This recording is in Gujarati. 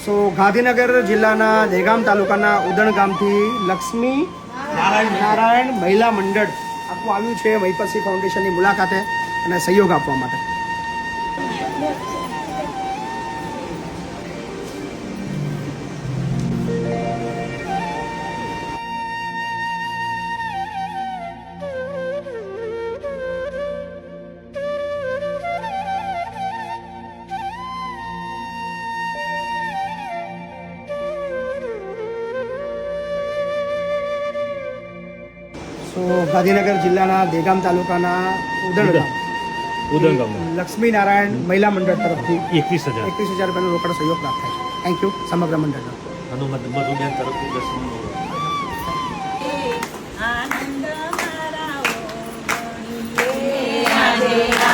સો ગાંધીનગર જિલ્લાના દહેગામ તાલુકાના ઉદણ ગામથી લક્ષ્મી નારાયણ મહિલા મંડળ આખું આવ્યું છે મહીપતસિંહ ફાઉન્ડેશનની મુલાકાતે અને સહયોગ આપવા માટે. તો ગાંધીનગર જિલ્લાના દહેગામ તાલુકાના ઉદણ ગામ લક્ષ્મી નારાયણ મહિલા મંડળ તરફથી 21,000 રૂપિયાનો રોકડ સહયોગ પ્રાપ્ત થાય છે. થેન્ક યુ સમગ્ર મંડળનો. મધુબેન તરફથી 10,000.